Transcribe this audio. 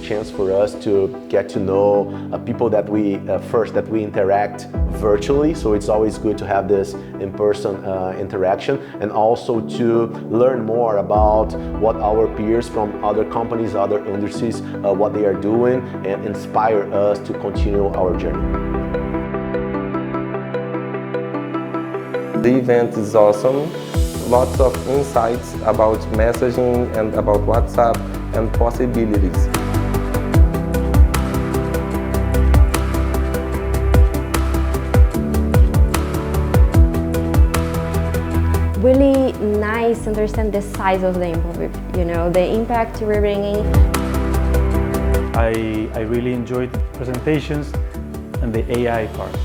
chance for us to get to know people that we interact virtually, so it's always good to have this in-person interaction, and also to learn more about what our peers from other companies, other industries, what they are doing, and inspire us to continue our journey. The event is awesome. Lots of insights about messaging and about WhatsApp and possibilities. Really nice to understand the size of the impact, the impact we're bringing. I really enjoyed presentations and the AI part.